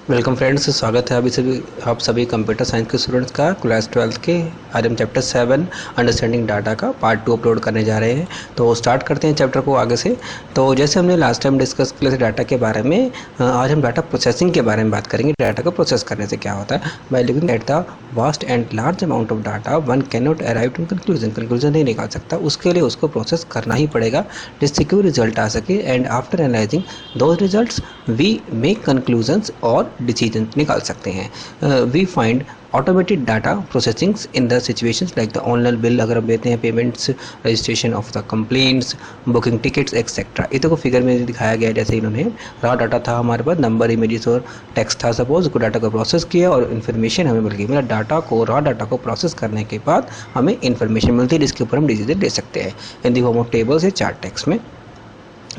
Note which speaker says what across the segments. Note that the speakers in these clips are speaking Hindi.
Speaker 1: वेलकम फ्रेंड्स, स्वागत है अभी सभी आप सभी कंप्यूटर साइंस के स्टूडेंट्स का क्लास 12 के आरएम चैप्टर 7 अंडरस्टैंडिंग डाटा का पार्ट 2 अपलोड करने जा रहे हैं। तो स्टार्ट करते हैं चैप्टर को आगे से। तो जैसे हमने लास्ट टाइम डिस्कस किया डाटा के बारे में, आज हम डाटा प्रोसेसिंग के बारे में बात करेंगे। डाटा को प्रोसेस करने से क्या होता है। By looking at the vast and large amount of data one can not arrive to conclusion नहीं निकाल सकता, उसके लिए उसको प्रोसेस करना ही पड़ेगा जिससे कि वो रिजल्ट आ सके। And after analysing those results we make conclusions और डिसीजन निकाल सकते हैं। We find automated data processing in the situations like the online bill अगर हम देते हैं, payments, registration of the complaints, booking tickets etcetera. ये तो फिगर में दिखाया गया जैसे इन्होंने रॉ डाटा था हमारे पास, नंबर, इमेजेस और टेक्स्ट था। सपोज उसको डाटा को प्रोसेस किया और इन्फॉर्मेशन हमें मिल गई। मतलब डाटा को, रॉ डाटा को प्रोसेस करने के बाद हमें इन्फॉर्मेशन मिलती है जिसके ऊपर हम डिसीजन ले सकते हैं इन दी फॉर्म ऑफ टेबल्स या चार्ट टेक्स्ट में।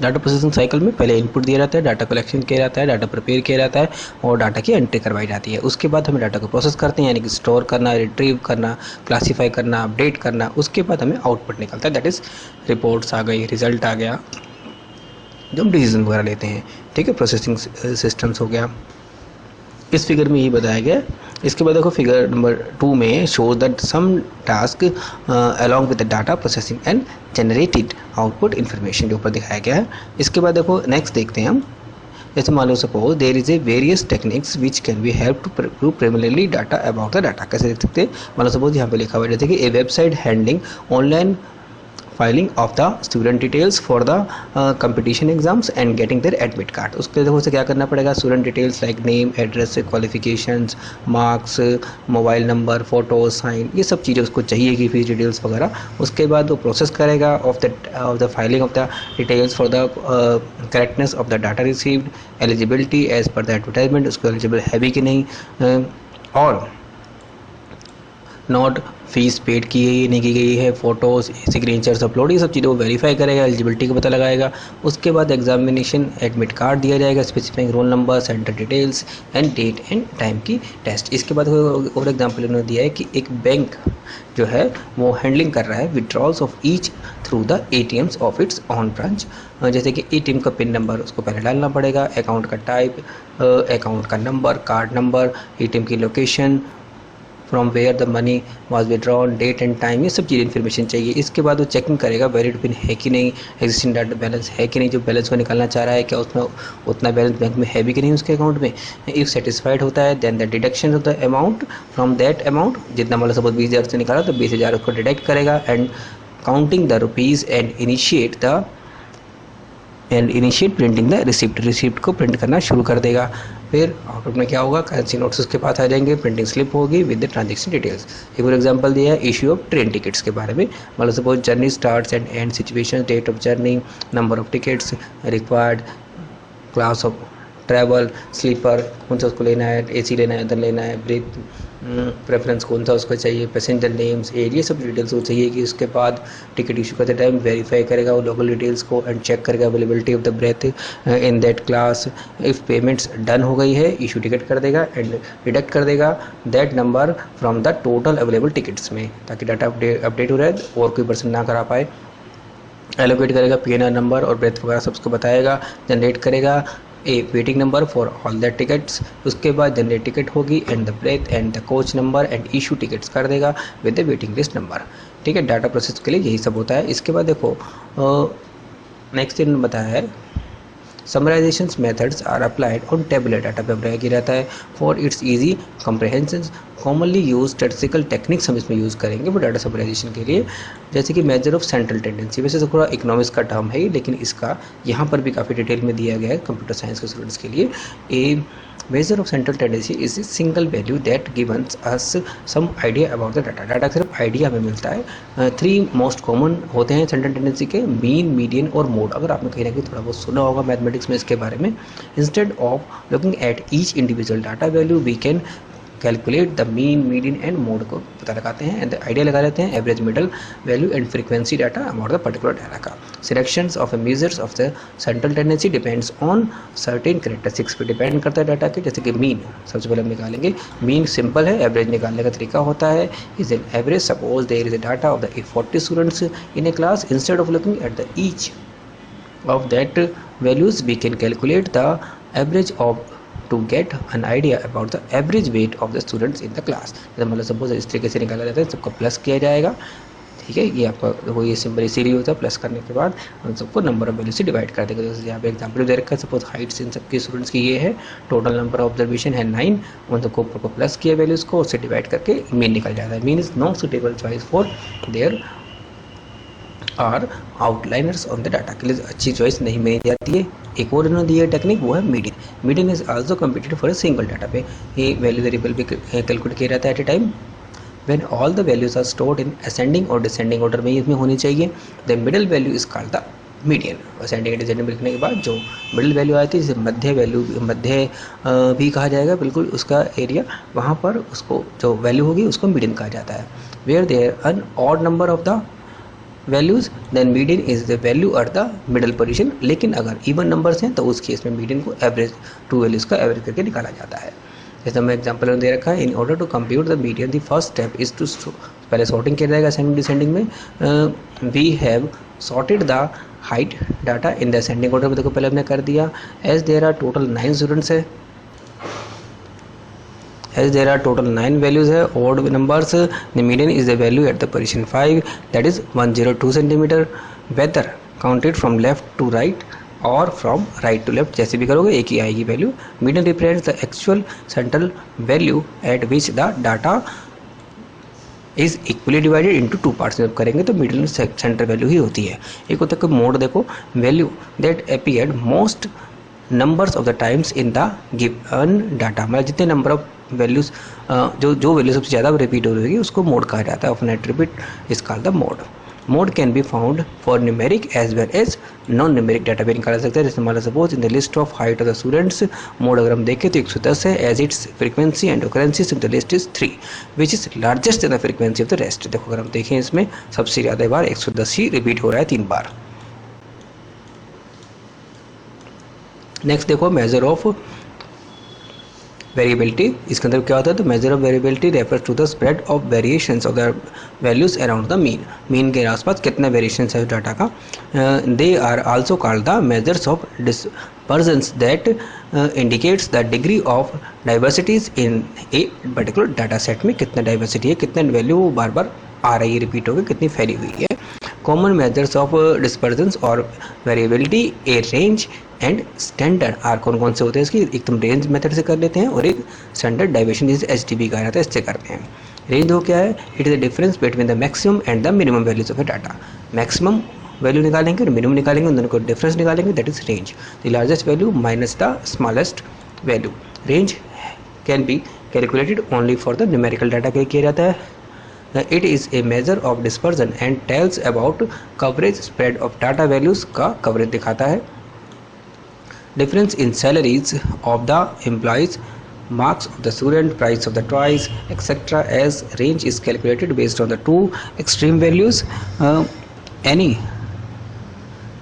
Speaker 1: डाटा प्रोसेसिंग साइकिल में पहले इनपुट दिया जाता है, डाटा कलेक्शन किया जाता है, डाटा प्रिपेयर किया जाता है और डाटा की एंट्री करवाई जाती है। उसके बाद हमें डाटा को प्रोसेस करते हैं, यानी कि स्टोर करना, रिट्रीव करना, क्लासीफाई करना, अपडेट करना। उसके बाद हमें आउटपुट निकलता है, दैट इज़ रिपोर्ट्स आ गई, रिजल्ट आ गया, जो हम डिसीजन वगैरह लेते हैं। ठीक है, प्रोसेसिंग सिस्टम्स हो गया। इस फिगर में यही बताया गया है। इसके बाद देखो फिगर नंबर 2 में show that some task along with the data processing and generated output information के ऊपर दिखाया गया है। इसके बाद देखो नेक्स्ट देखते हैं हम। जैसे मान लो suppose there is a various techniques which can be help to prove preliminary data about the data. कैसे देख सकते हैं, मान लो सपोज यहाँ पे लिखा हुआ है जैसे कि a website handling online filing of the student details for the competition exams and getting their admit card. उसके लिए देखो उसे क्या करना पड़ेगा, student details like name, address, qualifications, marks, mobile number, photo, sign, ये सब चीज़ें उसको चाहिए कि फीस डिटेल्स वगैरह। उसके बाद वो प्रोसेस करेगा of the filing of the details for the correctness of the data received, eligibility as per the advertisement, उसको एलिजिबल है भी कि नहीं, और नोट फीस पेड की है, नहीं की गई है, फोटोज, सिग्नेचर्स अपलोड, ये सब चीज़ें वो वेरीफाई करेगा, एलिजिबिलिटी का पता लगाएगा। उसके बाद एग्जामिनेशन एडमिट कार्ड दिया जाएगा, specifying roll number, centre details and date and time की टेस्ट। इसके बाद और एग्जाम्पल इन्होंने दिया है कि एक बैंक जो है वो हैंडलिंग कर रहा है withdrawals of each through the ATMs of its on branch. जैसे कि ATM का पिन नंबर उसको पहले डालना पड़ेगा, अकाउंट का टाइप, अकाउंट का नंबर, कार्ड नंबर, ATM की location, from where the money was withdrawn, date and time, ये सब चीज़ इन्फॉर्मेशन चाहिए। इसके बाद वो चेकिंग करेगा वैलिड पिन है कि नहीं, एग्जिस्टिंग डाटा बैलेंस है कि नहीं, जो बैलेंस वो निकालना चाह रहा है क्या उसमें उतना बैलेंस बैंक में है भी कि नहीं उसके अकाउंट में। इफ सेटिस्फाइड होता है then the deduction of the amount from that amount, जितना मतलब सपोज 20,000 से निकाला तो 20,000 उसको डिडक्ट करेगा and counting the rupees and initiate printing the receipt को प्रिंट करना शुरू कर देगा। फिर आउटपुट में क्या होगा, करेंसी नोट्स उसके पास आ जाएंगे, प्रिंटिंग स्लिप होगी विद द ट्रांजेक्शन डिटेल्स। एक और एग्जांपल दिया है इश्यू ऑफ ट्रेन टिकट्स के बारे में। मतलब suppose journey starts and end situation, date of journey, number of tickets required, class of travel, sleeper कौन सा उसको लेना है, AC लेना है, अदर लेना है, ब्रेथ प्रेफरेंस कौन सा उसको चाहिए, पैसेंजर नेम्स, एज, ये सब डिटेल्स वो चाहिए कि उसके बाद टिकट इशू करते टाइम वेरीफाई करेगा वो लोकल डिटेल्स को एंड चेक करेगा availability of the berth in that class. If payments done हो गई है इशू टिकट कर देगा एंड डिडक्ट कर देगा that number from the total available tickets में, ताकि डाटा अपडेट हो रहा है और कोई पर्सन ना करा पाए। एलोकेट करेगा PNR नंबर और ब्रेथ वगैरह सब उसको बताएगा, जनरेट करेगा a waiting number for all the tickets. उसके बाद जनरेट टिकट होगी and the berth and the coach number and issue tickets कर देगा with the waiting list number. ठीक है, डाटा प्रोसेस के लिए यही सब होता है। इसके बाद देखो नेक्स्ट इन्होंने बताया है summarisation methods are applied on tabular data पे अप्लाई किया जाता है for its easy comprehension. Commonly use statistical techniques हम इसमें यूज़ करेंगे वो डाटा समराइजेशन के लिए, जैसे कि मेजर ऑफ सेंट्रल टेंडेंसी। वैसे तो थोड़ा इकोनॉमिक्स का टर्म है लेकिन इसका यहाँ पर भी काफ़ी डिटेल में दिया गया है कंप्यूटर साइंस के स्टूडेंट्स के लिए। ए measure of central tendency is a single value that gives us some idea about the data। Data सिर्फ आइडिया हमें मिलता है। 3 मोस्ट कॉमन होते हैं सेंट्रल टेंडेंसी के, मीन, मीडियन और मोड। अगर आपने कहीं ना कहीं थोड़ा बहुत सुना होगा मैथमेटिक्स में इसके बारे में। Instead of looking at each individual data value we can calculate the mean, median and mode को पता लगाते हैं एंड आइडिया लगा लेते हैं average, middle value and frequency data about the particular data का। Selections of measures of the central tendency depends on certain characteristics पे डिपेंड करता है डाटा के। जैसे कि मीन सबसे पहले हम निकालेंगे, मीन सिंपल है, एवरेज निकालने का तरीका होता है is an average. Suppose there is a data of the 40 students in a class, instead of looking at the each of that values we can calculate the average of to get an idea about the average weight of the students in the class. मतलब सपोज इस तरीके से निकाला जाता है, सबको प्लस किया जाएगा, ठीक है। ये आपका देखो ये सिंपल सीरीज होता है, प्लस करने के बाद हम सबको नंबर ऑफ वैल्यू से डिवाइड कर देंगे। जैसे यहाँ पे एग्जाम्पल दे रखा है, सपोज हाइट्स इन सबके स्टूडेंट्स की ये है, टोटल नंबर ऑफ ऑब्जर्वेशन है 9, उन सबको प्लस किया वैल्यूज़ को, उससे डिवाइड करके मीन निकल जाता है। Mean is not suitable choice for there are outliners on the data, के लिए अच्छी चॉइस नहीं मानी जाती है। एक और इन्होंने दी है टेक्निक, वो है median. Median is also computed for a single data पे। ये वैल्यू वेरिएबल भी कैलकुलेट किया जाता है at a time when all the values are stored in ascending or descending order में इसमें होनी चाहिए। the middle value is called the median। ascending and descending लिखने के बाद जो middle value आती है, जिसे मध्य वैल्यू, मध्य भी कहा जाएगा, बिल्कुल उसका एरिया, वहाँ पर उसको जो वैल्यू होगी उसको मीडियन कहा जाता है। where there an odd number of the values then median is the value at the middle position। लेकिन अगर इवन नंबर्स हैं तो उस केस में मीडियन को एवरेज, टू वैल्यूज़ का एवरेज करके निकाला जाता है। जैसे हमें एग्जाम्पल दे रखा है, in order to compute the median the first step is to, पहले सॉर्टिंग किया जाएगा असेंडिंग डिसेंडिंग में। We have sorted the height data in the ascending order में, देखो पहले हमने कर दिया। As there are total 9 students है, as there are total 9 values है, odd numbers, the median is the value at the position 5, that is 102 centimeter, whether counted from left to right और फ्रॉम राइट टू लेफ्ट, जैसे भी करोगे एक ही आएगी value. Median represents the actual central value eight which the data is equally divided into 2 parts. जब करेंगे तो मिडिल सेंटर वैल्यू ही होती है। एक होता है मोड, देखो value that appeared most numbers of the times in the given data, मतलब जितने नंबर ऑफ वैल्यूज जो वैल्यू सबसे ज़्यादा रिपीट हो रही है उसको मोड कहा जाता है। Of net repeat is called the mode. Mode can be found for numeric as well as non numeric data भी निकाला सकता है। जैसे हमारा suppose in the list of height of the students, mode अगर हम देखें तो 110 है, as its frequency and occurrences in the list is 3 which is largest in the frequency of the rest. देखो अगर हम देखें इसमें सबसे ज़्यादा बार 110 ही रिपीट हो रहा है 3 बार। नेक्स्ट देखो मेजर ऑफ वेरिएबिलिटी, इसके अंदर क्या होता है, तो measure of variability refers to the spread of variations of the values around the mean. Mean के आसपास कितना वेरिएशंस है डाटा का। They are also called the measures of dispersions that indicates the degree of diversities in a particular data set में कितना डाइवर्सिटी है, कितने वैल्यू बार बार आ रही है, रिपीट होगी, कितनी फैली हुई है। कॉमन मेजर्स ऑफ डिस्पर्जेंस और variability, a range and standard are कौन कौन से होते हैं इसकी, एक तुम रेंज मेथड से कर लेते हैं और एक स्टैंडर्ड डाइवर्शन जिसे एचडीबी कहा जाता है, इससे करते हैं। रेंज हो क्या है, it is the difference between the maximum and the minimum values of A data. Maximum value निकालेंगे और मिनिमम निकालेंगे, उन दोनों को डिफरेंस निकालेंगे, that is range. The largest value minus the smallest value. Range can be calculated only for the numerical data के लिए किया जाता है। It is a measure of dispersion and tells about coverage spread of data values का coverage दिखाता है। Difference in salaries of the employees, marks of the student, price of the toys, etc. as range is calculated based on the two extreme values. Any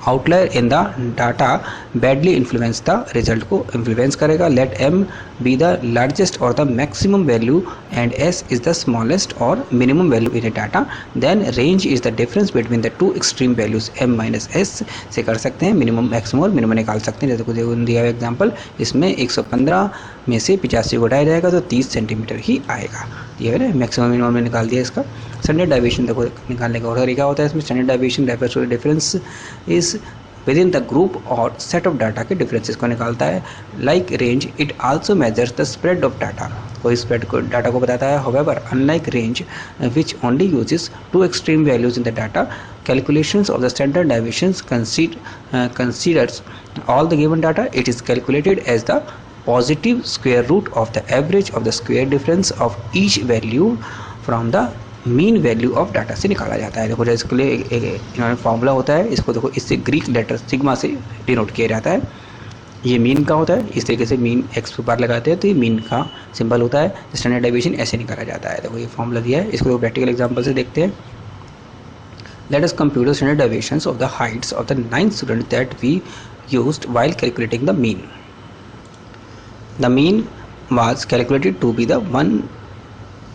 Speaker 1: outlier in the data badly influence the result को इन्फ्लुएंस करेगा। Let M be the largest और the maximum value and S is the smallest और minimum value in a data, then range is the difference between the two extreme values. M minus S से कर सकते हैं मिनिमम मैक्सिमम और मिनिमम निकाल सकते हैं। जैसे कुछ दिया हुआ एग्जाम्पल, इसमें 115 में से 85 को हटाया जाएगा तो 30 सेंटीमीटर ही आएगा। ये है ना मैक्सिमम मिनिमम में निकाल दिया इसका। स्टैंडर्ड डाइवेशन देखो निकालने का और तरीका होता है इसमें। Standard deviation refers to difference is within the group और सेट ऑफ डाटा के डिफरेंसेस को निकालता है। Like range it also measures the spread of data, कोई स्प्रेड को डाटा को बताता है। However unlike range which only uses two extreme values in the data, calculations of the standard deviations considers all the given data. It is calculated as the positive square root of the average of the square difference of each value from the mean value of data से निकाला जाता है। देखो जैसे इसके लिए इन्होंने फॉर्मूला होता है, इसको देखो इससे ग्रीक लेटर सिग्मा से डिनोट किया जाता है। ये मीन का होता है, इस तरीके से मीन एक्स पर बार लगाते हैं तो ये मीन का सिंबल होता है। स्टैंडर्ड डेविएशन ऐसे निकाला जाता है। देखो ये फॉर्मूला दिया है, इसको प्रैक्टिकल एग्जाम्पल से देखते हैं। Let us compute the standard deviations of the heights of the 9 students that we used while calculating the mean. The mean was calculated to be the 1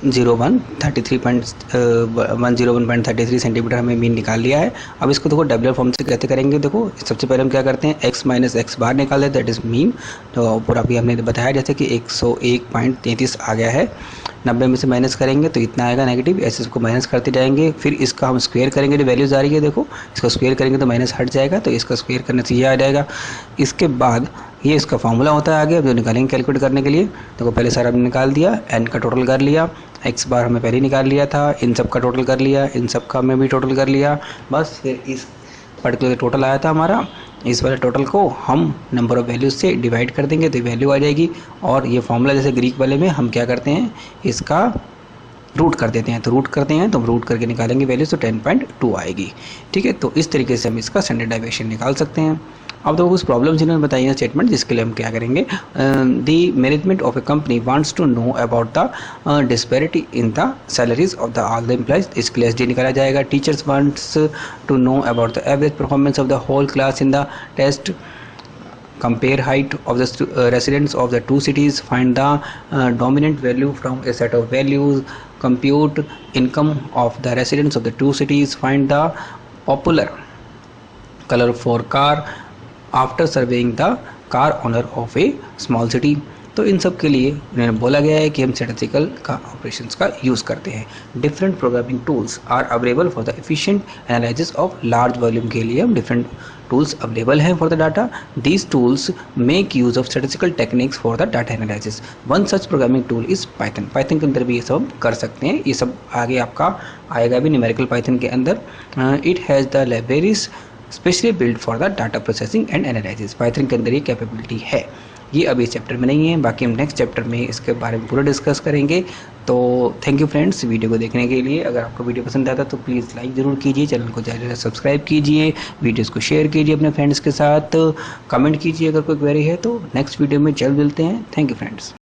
Speaker 1: 101.33 centimetre हमें मीन निकाल लिया है। अब इसको देखो डबल फॉर्म से कैसे करेंगे, देखो सबसे पहले हम क्या करते हैं, x माइनस एक्स बार निकाल देते हैं, दैट इज़ मीन। तो पूरा अभी हमने बताया जैसे कि 101.33 आ गया है, 90 में से माइनस करेंगे तो इतना आएगा नेगेटिव, ऐसे इसको माइनस करते जाएंगे। फिर इसका हम स्क्वायर करेंगे, जो वैल्यूज आ रही है देखो, इसका स्क्वायर करेंगे तो माइनस हट जाएगा, तो इसका स्क्वायर करने से ये आ जाएगा। इसके बाद ये इसका फॉर्मूला होता है आगे, अब जो निकालेंगे कैलकुलेट करने के लिए, देखो पहले सारा हमने निकाल दिया, n का टोटल कर लिया, x बार हमें पहले निकाल लिया था, इन सब का टोटल कर लिया, इन सब का मैं भी टोटल कर लिया, बस फिर इस पर्टिकुलर टोटल आया था हमारा, इस वाले टोटल को हम नंबर ऑफ वैल्यूज से डिवाइड कर देंगे तो वैल्यू आ जाएगी। और ये फॉर्मूला जैसे ग्रीक वाले में हम क्या करते हैं, इसका रूट कर देते हैं, तो रूट करते हैं तो हम रूट करके निकालेंगे वैल्यू, तो 10.2 आएगी। ठीक है, तो इस तरीके से हम इसका स्टैंडर्ड डेविएशन निकाल सकते हैं। अब तो कुछ प्रॉब्लम्स इन्होंने बताई हैं स्टेटमेंट, जिसके लिए हम क्या करेंगे, the management of a company wants to know about the disparity in the salaries of the all the employees, इसके लिए एसडी निकाला जाएगा। Teachers wants to know about the average performance of the whole class in the test, compare height of the residents of the two cities, find the dominant value from a set of values, compute income of the residents of the two cities, find the popular color for car after surveying the car owner of a small city। तो इन सब के लिए उन्होंने बोला गया है कि हम स्टैटिस्टिकल का ऑपरेशंस का यूज़ करते हैं। Different programming tools are available for the efficient analysis of large volume, के लिए हम डिफरेंट टूल्स अवेलेबल हैं for the data. These tools make use of statistical techniques for the data analysis. One such programming tool is Python. Python के अंदर भी ये सब कर सकते हैं, ये सब आगे आपका आएगा भी न्यूमेरिकल पाइथन के अंदर। It has the libraries specially build for the data processing and analysis. Python के अंदर ये कैपेबिलिटी है। ये अभी इस चैप्टर में नहीं है, बाकी हम नेक्स्ट चैप्टर में इसके बारे में पूरा डिस्कस करेंगे। तो थैंक यू फ्रेंड्स वीडियो को देखने के लिए। अगर आपको वीडियो पसंद आता तो प्लीज़ लाइक ज़रूर कीजिए, चैनल को ज़्यादा से सब्सक्राइब कीजिए, वीडियोस को शेयर कीजिए अपने फ्रेंड्स के साथ, कमेंट कीजिए अगर कोई क्वेरी है तो। नेक्स्ट वीडियो में जल्द मिलते हैं। Thank you friends.